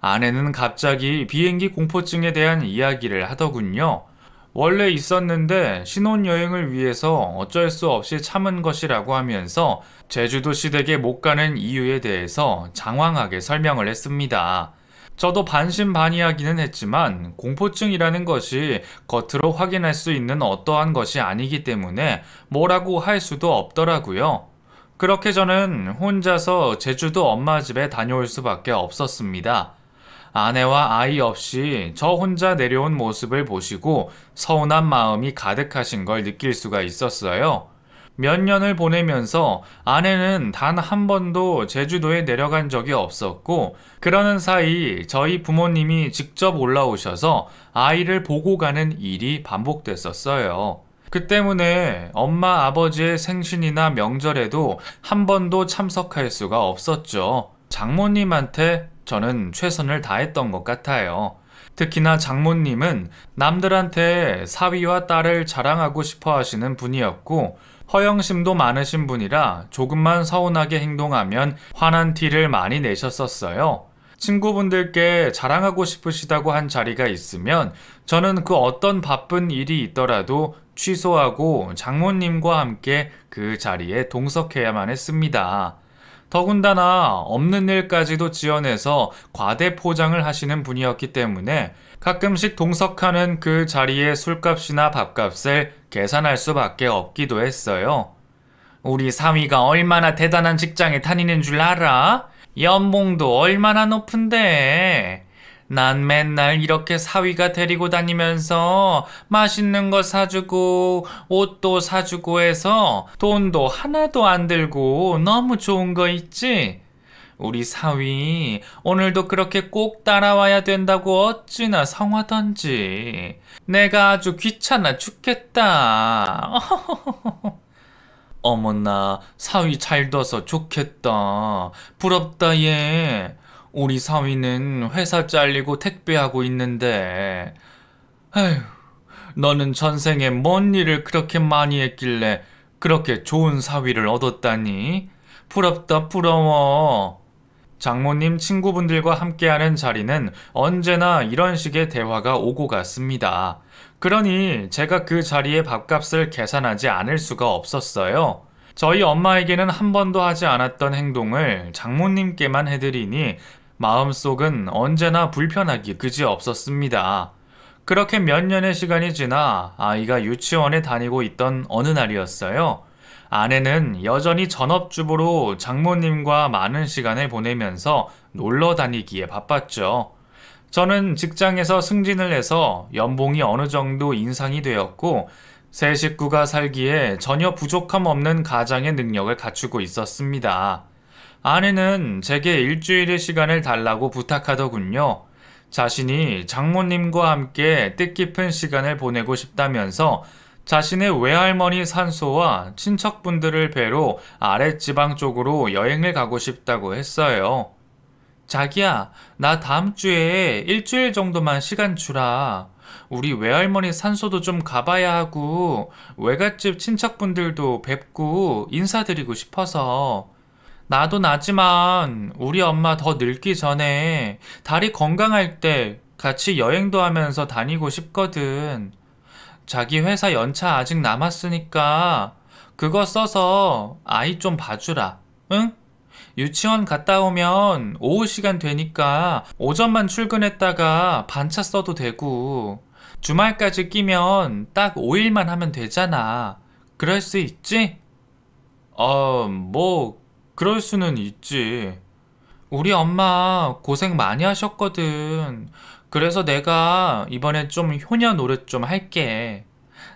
아내는 갑자기 비행기 공포증에 대한 이야기를 하더군요. 원래 있었는데 신혼여행을 위해서 어쩔 수 없이 참은 것이라고 하면서 제주도 시댁에 못 가는 이유에 대해서 장황하게 설명을 했습니다. 저도 반신반의하기는 했지만 공포증이라는 것이 겉으로 확인할 수 있는 어떠한 것이 아니기 때문에 뭐라고 할 수도 없더라고요. 그렇게 저는 혼자서 제주도 엄마 집에 다녀올 수밖에 없었습니다. 아내와 아이 없이 저 혼자 내려온 모습을 보시고 서운한 마음이 가득하신 걸 느낄 수가 있었어요. 몇 년을 보내면서 아내는 단 한 번도 제주도에 내려간 적이 없었고, 그러는 사이 저희 부모님이 직접 올라오셔서 아이를 보고 가는 일이 반복됐었어요. 그 때문에 엄마 아버지의 생신이나 명절에도 한 번도 참석할 수가 없었죠. 장모님한테 저는 최선을 다했던 것 같아요. 특히나 장모님은 남들한테 사위와 딸을 자랑하고 싶어 하시는 분이었고, 허영심도 많으신 분이라 조금만 서운하게 행동하면 화난 티를 많이 내셨었어요. 친구분들께 자랑하고 싶으시다고 한 자리가 있으면 저는 그 어떤 바쁜 일이 있더라도 취소하고 장모님과 함께 그 자리에 동석해야만 했습니다. 더군다나 없는 일까지도 지어내서 과대 포장을 하시는 분이었기 때문에 가끔씩 동석하는 그 자리의 술값이나 밥값을 계산할 수밖에 없기도 했어요. 우리 사위가 얼마나 대단한 직장에 다니는 줄 알아? 연봉도 얼마나 높은데. 난 맨날 이렇게 사위가 데리고 다니면서 맛있는 거 사주고 옷도 사주고 해서 돈도 하나도 안 들고 너무 좋은 거 있지? 우리 사위 오늘도 그렇게 꼭 따라와야 된다고 어찌나 성하던지. 내가 아주 귀찮아 죽겠다. 어머나, 사위 잘 둬서 좋겠다. 부럽다 얘. 우리 사위는 회사 잘리고 택배하고 있는데. 아휴, 너는 전생에 뭔 일을 그렇게 많이 했길래 그렇게 좋은 사위를 얻었다니? 부럽다 부러워. 장모님 친구분들과 함께하는 자리는 언제나 이런 식의 대화가 오고 갔습니다. 그러니 제가 그 자리에 밥값을 계산하지 않을 수가 없었어요. 저희 엄마에게는 한 번도 하지 않았던 행동을 장모님께만 해드리니 마음속은 언제나 불편하기 그지없었습니다. 그렇게 몇 년의 시간이 지나 아이가 유치원에 다니고 있던 어느 날이었어요. 아내는 여전히 전업주부로 장모님과 많은 시간을 보내면서 놀러 다니기에 바빴죠. 저는 직장에서 승진을 해서 연봉이 어느 정도 인상이 되었고, 세 식구가 살기에 전혀 부족함 없는 가장의 능력을 갖추고 있었습니다. 아내는 제게 일주일의 시간을 달라고 부탁하더군요. 자신이 장모님과 함께 뜻깊은 시간을 보내고 싶다면서 자신의 외할머니 산소와 친척분들을 뵈러 아랫지방 쪽으로 여행을 가고 싶다고 했어요. 자기야, 나 다음 주에 일주일 정도만 시간 주라. 우리 외할머니 산소도 좀 가봐야 하고 외갓집 친척분들도 뵙고 인사드리고 싶어서. 나도 나지만 우리 엄마 더 늙기 전에 다리 건강할 때 같이 여행도 하면서 다니고 싶거든. 자기 회사 연차 아직 남았으니까 그거 써서 아이 좀 봐주라. 응? 유치원 갔다 오면 오후 시간 되니까 오전만 출근했다가 반차 써도 되고 주말까지 끼면 딱 5일만 하면 되잖아. 그럴 수 있지? 그럴 수는 있지. 우리 엄마 고생 많이 하셨거든. 그래서 내가 이번에 좀 효녀 노릇 좀 할게.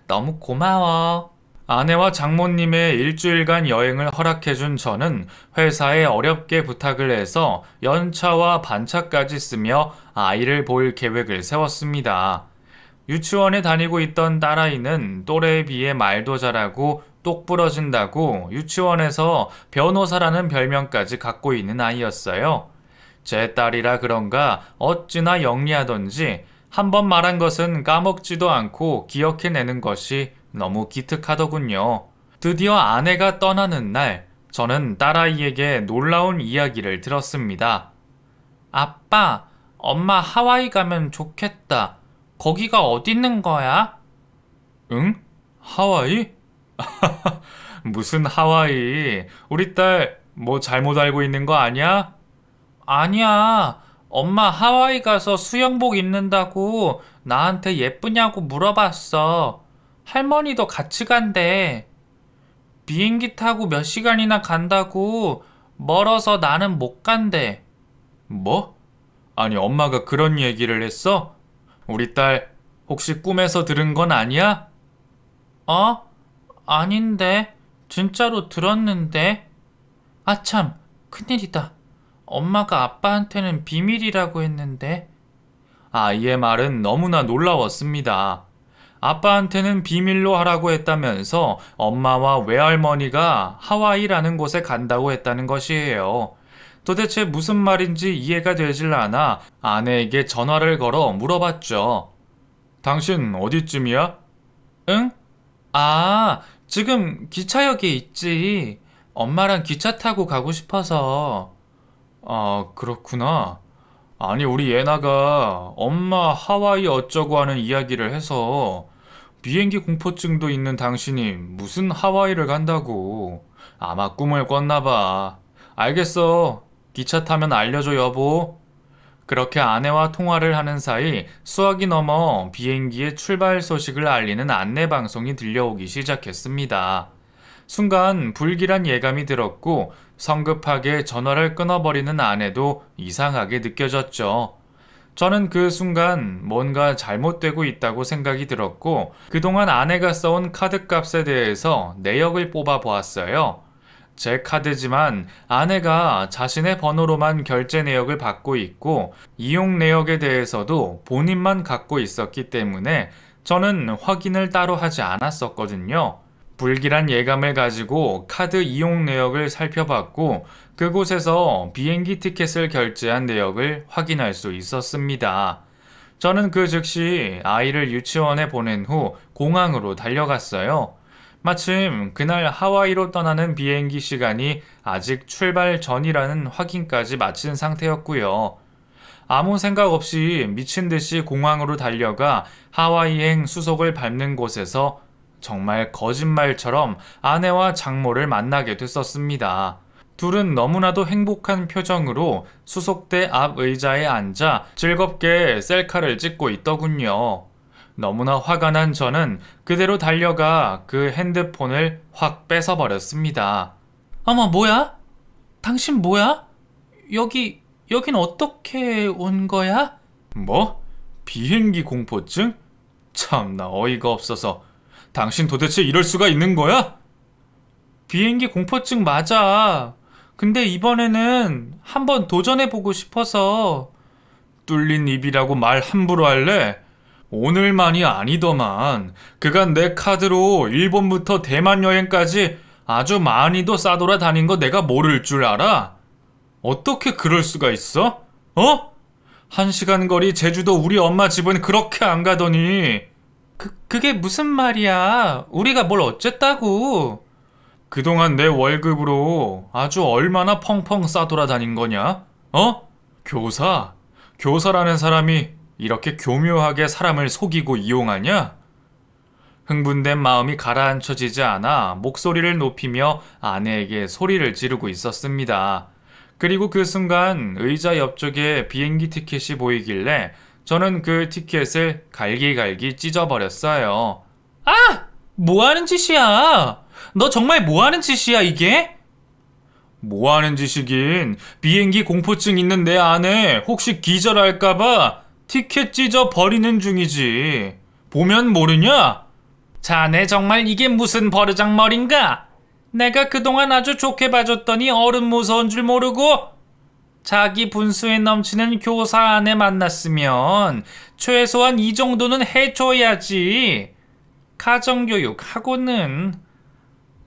너무 고마워. 아내와 장모님의 일주일간 여행을 허락해준 저는 회사에 어렵게 부탁을 해서 연차와 반차까지 쓰며 아이를 볼 계획을 세웠습니다. 유치원에 다니고 있던 딸아이는 또래에 비해 말도 잘하고 똑부러진다고 유치원에서 변호사라는 별명까지 갖고 있는 아이였어요. 제 딸이라 그런가 어찌나 영리하던지 한 번 말한 것은 까먹지도 않고 기억해내는 것이 너무 기특하더군요. 드디어 아내가 떠나는 날, 저는 딸아이에게 놀라운 이야기를 들었습니다. 아빠, 엄마 하와이 가면 좋겠다. 거기가 어디 있는 거야? 응? 하와이? 무슨 하와이? 우리 딸 뭐 잘못 알고 있는 거 아니야? 아니야. 엄마 하와이 가서 수영복 입는다고 나한테 예쁘냐고 물어봤어. 할머니도 같이 간대. 비행기 타고 몇 시간이나 간다고 멀어서 나는 못 간대. 뭐? 아니 엄마가 그런 얘기를 했어? 우리 딸 혹시 꿈에서 들은 건 아니야? 아닌데. 진짜로 들었는데. 아참, 큰일이다. 엄마가 아빠한테는 비밀이라고 했는데. 아이의 말은 너무나 놀라웠습니다. 아빠한테는 비밀로 하라고 했다면서 엄마와 외할머니가 하와이라는 곳에 간다고 했다는 것이에요. 도대체 무슨 말인지 이해가 되질 않아 아내에게 전화를 걸어 물어봤죠. 당신 어디쯤이야? 응? 지금 기차역에 있지. 엄마랑 기차 타고 가고 싶어서. 그렇구나. 아니, 우리 예나가 엄마 하와이 어쩌고 하는 이야기를 해서 비행기 공포증도 있는 당신이 무슨 하와이를 간다고. 아마 꿈을 꿨나 봐. 알겠어. 기차 타면 알려줘, 여보. 그렇게 아내와 통화를 하는 사이 수학이 넘어 비행기의 출발 소식을 알리는 안내방송이 들려오기 시작했습니다. 순간 불길한 예감이 들었고 성급하게 전화를 끊어버리는 아내도 이상하게 느껴졌죠. 저는 그 순간 뭔가 잘못되고 있다고 생각이 들었고 그동안 아내가 써온 카드값에 대해서 내역을 뽑아 보았어요. 제 카드지만 아내가 자신의 번호로만 결제 내역을 받고 있고 이용 내역에 대해서도 본인만 갖고 있었기 때문에 저는 확인을 따로 하지 않았었거든요. 불길한 예감을 가지고 카드 이용 내역을 살펴봤고 그곳에서 비행기 티켓을 결제한 내역을 확인할 수 있었습니다. 저는 그 즉시 아이를 유치원에 보낸 후 공항으로 달려갔어요. 마침 그날 하와이로 떠나는 비행기 시간이 아직 출발 전이라는 확인까지 마친 상태였고요. 아무 생각 없이 미친 듯이 공항으로 달려가 하와이행 수속을 밟는 곳에서 정말 거짓말처럼 아내와 장모를 만나게 됐었습니다. 둘은 너무나도 행복한 표정으로 수속대 앞 의자에 앉아 즐겁게 셀카를 찍고 있더군요. 너무나 화가 난 저는 그대로 달려가 그 핸드폰을 확 뺏어버렸습니다. 어머, 뭐야? 당신 뭐야? 여긴 어떻게 온 거야? 뭐? 비행기 공포증? 참나 어이가 없어서. 당신 도대체 이럴 수가 있는 거야? 비행기 공포증 맞아. 근데 이번에는 한번 도전해보고 싶어서. 뚫린 입이라고 말 함부로 할래? 오늘만이 아니더만. 그간 내 카드로 일본부터 대만 여행까지 아주 많이도 싸돌아 다닌 거 내가 모를 줄 알아? 어떻게 그럴 수가 있어? 어? 1시간 거리 제주도 우리 엄마 집은 그렇게 안 가더니. 그게 무슨 말이야? 우리가 뭘 어쨌다고? 그동안 내 월급으로 아주 얼마나 펑펑 싸돌아다닌 거냐? 어? 교사라는 사람이 이렇게 교묘하게 사람을 속이고 이용하냐? 흥분된 마음이 가라앉혀지지 않아 목소리를 높이며 아내에게 소리를 지르고 있었습니다. 그리고 그 순간 의자 옆쪽에 비행기 티켓이 보이길래 저는 그 티켓을 갈기갈기 찢어버렸어요. 아! 뭐하는 짓이야? 너 정말 뭐하는 짓이야 이게? 뭐하는 짓이긴. 비행기 공포증 있는 내 아내 혹시 기절할까봐 티켓 찢어 버리는 중이지. 보면 모르냐? 자네 정말 이게 무슨 버르장머리인가? 내가 그동안 아주 좋게 봐줬더니 어른 무서운 줄 모르고? 자기 분수에 넘치는 교사 아내 만났으면 최소한 이 정도는 해줘야지. 가정교육하고는.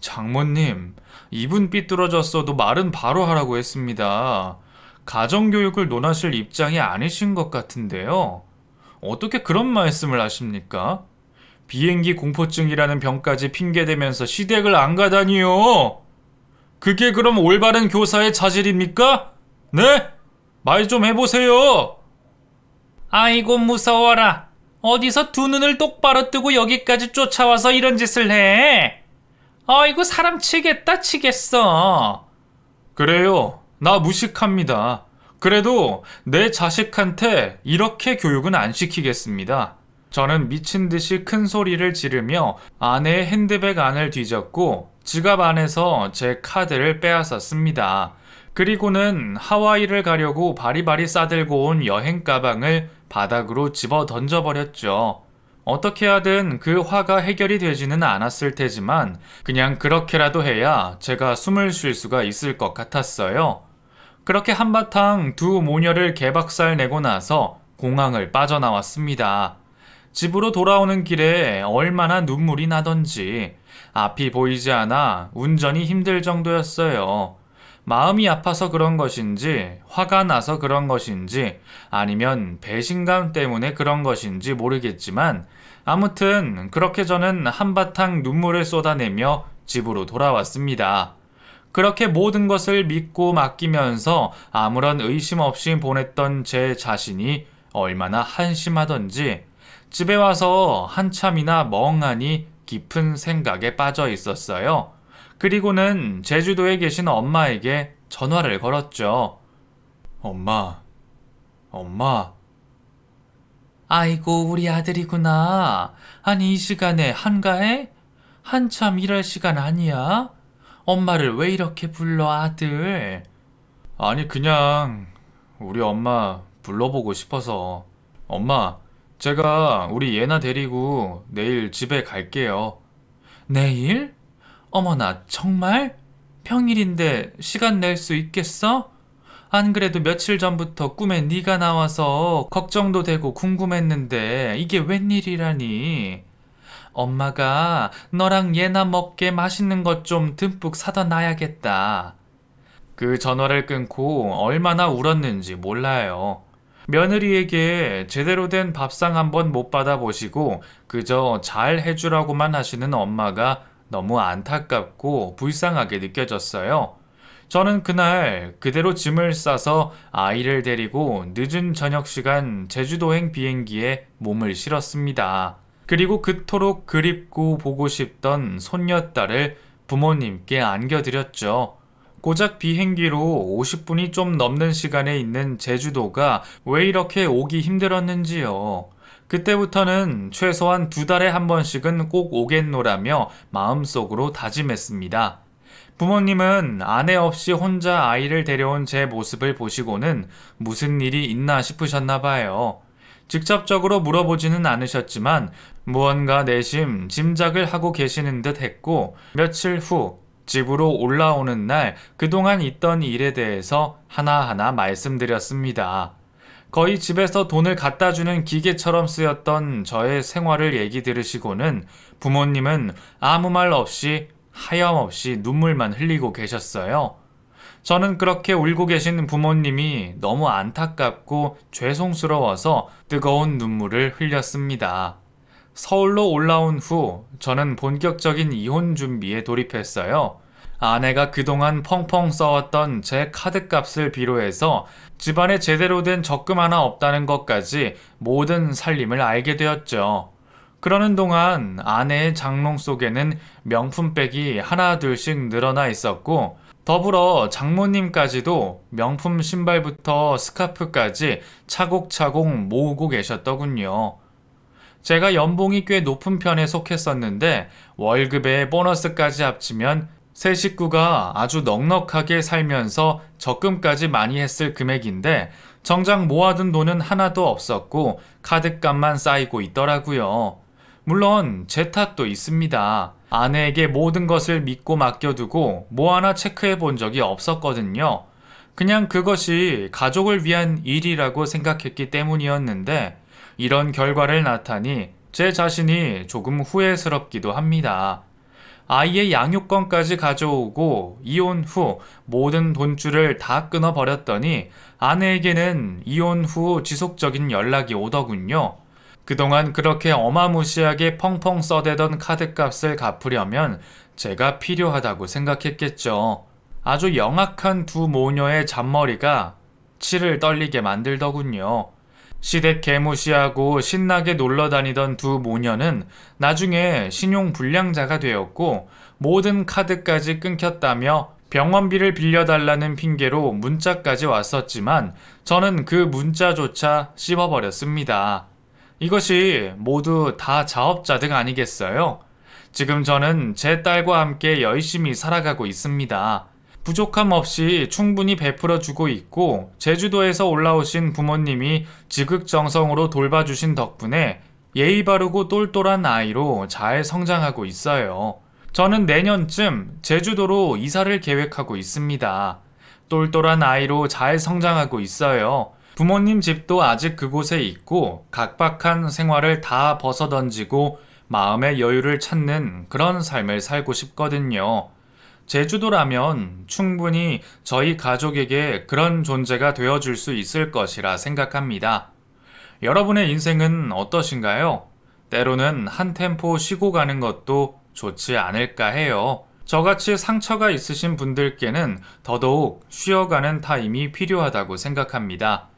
장모님, 입은 삐뚤어졌어도 말은 바로 하라고 했습니다. 가정교육을 논하실 입장이 아니신 것 같은데요. 어떻게 그런 말씀을 하십니까? 비행기 공포증이라는 병까지 핑계대면서 시댁을 안 가다니요. 그게 그럼 올바른 교사의 자질입니까? 네? 말 좀 해보세요. 아이고 무서워라. 어디서 두 눈을 똑바로 뜨고 여기까지 쫓아와서 이런 짓을 해. 아이고 사람 치겠어. 그래요. 나 무식합니다. 그래도 내 자식한테 이렇게 교육은 안 시키겠습니다. 저는 미친 듯이 큰 소리를 지르며 아내의 핸드백 안을 뒤졌고 지갑 안에서 제 카드를 빼앗았습니다. 그리고는 하와이를 가려고 바리바리 싸들고 온 여행 가방을 바닥으로 집어 던져버렸죠. 어떻게 하든 그 화가 해결이 되지는 않았을 테지만 그냥 그렇게라도 해야 제가 숨을 쉴 수가 있을 것 같았어요. 그렇게 한바탕 두 모녀를 개박살 내고 나서 공항을 빠져나왔습니다. 집으로 돌아오는 길에 얼마나 눈물이 나던지 앞이 보이지 않아 운전이 힘들 정도였어요. 마음이 아파서 그런 것인지, 화가 나서 그런 것인지, 아니면 배신감 때문에 그런 것인지 모르겠지만 아무튼 그렇게 저는 한바탕 눈물을 쏟아내며 집으로 돌아왔습니다. 그렇게 모든 것을 믿고 맡기면서 아무런 의심 없이 보냈던 제 자신이 얼마나 한심하던지 집에 와서 한참이나 멍하니 깊은 생각에 빠져 있었어요. 그리고는 제주도에 계신 엄마에게 전화를 걸었죠. 엄마. 아이고, 우리 아들이구나. 아니, 이 시간에 한가해? 한참 일할 시간 아니야? 엄마를 왜 이렇게 불러, 아들? 아니, 그냥 우리 엄마 불러보고 싶어서. 엄마, 제가 우리 예나 데리고 내일 집에 갈게요. 내일? 어머나, 정말? 평일인데 시간 낼 수 있겠어? 안 그래도 며칠 전부터 꿈에 네가 나와서 걱정도 되고 궁금했는데 이게 웬일이라니? 엄마가 너랑 예나 먹게 맛있는 것 좀 듬뿍 사다 놔야겠다. 그 전화를 끊고 얼마나 울었는지 몰라요. 며느리에게 제대로 된 밥상 한번 못 받아보시고 그저 잘 해주라고만 하시는 엄마가 너무 안타깝고 불쌍하게 느껴졌어요. 저는 그날 그대로 짐을 싸서 아이를 데리고 늦은 저녁 시간 제주도행 비행기에 몸을 실었습니다. 그리고 그토록 그립고 보고 싶던 손녀딸을 부모님께 안겨드렸죠. 고작 비행기로 50분이 좀 넘는 시간에 있는 제주도가 왜 이렇게 오기 힘들었는지요. 그때부터는 최소한 2달에 한 번씩은 꼭 오겠노라며 마음속으로 다짐했습니다. 부모님은 아내 없이 혼자 아이를 데려온 제 모습을 보시고는 무슨 일이 있나 싶으셨나 봐요. 직접적으로 물어보지는 않으셨지만 무언가 내심 짐작을 하고 계시는 듯 했고, 며칠 후 집으로 올라오는 날 그동안 있던 일에 대해서 하나하나 말씀드렸습니다. 거의 집에서 돈을 갖다 주는 기계처럼 쓰였던 저의 생활을 얘기 들으시고는 부모님은 아무 말 없이 하염없이 눈물만 흘리고 계셨어요. 저는 그렇게 울고 계신 부모님이 너무 안타깝고 죄송스러워서 뜨거운 눈물을 흘렸습니다. 서울로 올라온 후 저는 본격적인 이혼 준비에 돌입했어요. 아내가 그동안 펑펑 써왔던 제 카드값을 비로해서 집안에 제대로 된 적금 하나 없다는 것까지 모든 살림을 알게 되었죠. 그러는 동안 아내의 장롱 속에는 명품백이 하나 둘씩 늘어나 있었고, 더불어 장모님까지도 명품 신발부터 스카프까지 차곡차곡 모으고 계셨더군요. 제가 연봉이 꽤 높은 편에 속했었는데 월급에 보너스까지 합치면 세 식구가 아주 넉넉하게 살면서 적금까지 많이 했을 금액인데 정작 모아둔 돈은 하나도 없었고 카드값만 쌓이고 있더라고요. 물론 제 탓도 있습니다. 아내에게 모든 것을 믿고 맡겨두고 뭐 하나 체크해 본 적이 없었거든요. 그냥 그것이 가족을 위한 일이라고 생각했기 때문이었는데 이런 결과를 낳다니 제 자신이 조금 후회스럽기도 합니다. 아이의 양육권까지 가져오고 이혼 후 모든 돈줄을 다 끊어버렸더니 아내에게는 이혼 후 지속적인 연락이 오더군요. 그동안 그렇게 어마무시하게 펑펑 써대던 카드값을 갚으려면 제가 필요하다고 생각했겠죠. 아주 영악한 두 모녀의 잔머리가 치를 떨리게 만들더군요. 시댁 개무시하고 신나게 놀러다니던 두 모녀는 나중에 신용불량자가 되었고 모든 카드까지 끊겼다며 병원비를 빌려달라는 핑계로 문자까지 왔었지만 저는 그 문자조차 씹어버렸습니다. 이것이 모두 다 자업자득 아니겠어요? 지금 저는 제 딸과 함께 열심히 살아가고 있습니다. 부족함 없이 충분히 베풀어주고 있고 제주도에서 올라오신 부모님이 지극정성으로 돌봐주신 덕분에 예의 바르고 똘똘한 아이로 잘 성장하고 있어요. 저는 내년쯤 제주도로 이사를 계획하고 있습니다. 똘똘한 아이로 잘 성장하고 있어요. 부모님 집도 아직 그곳에 있고 각박한 생활을 다 벗어던지고 마음의 여유를 찾는 그런 삶을 살고 싶거든요. 제주도라면 충분히 저희 가족에게 그런 존재가 되어줄 수 있을 것이라 생각합니다. 여러분의 인생은 어떠신가요? 때로는 한 템포 쉬고 가는 것도 좋지 않을까 해요. 저같이 상처가 있으신 분들께는 더더욱 쉬어가는 타임이 필요하다고 생각합니다.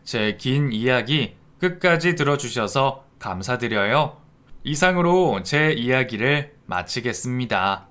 제 긴 이야기 끝까지 들어주셔서 감사드려요. 이상으로 제 이야기를 마치겠습니다.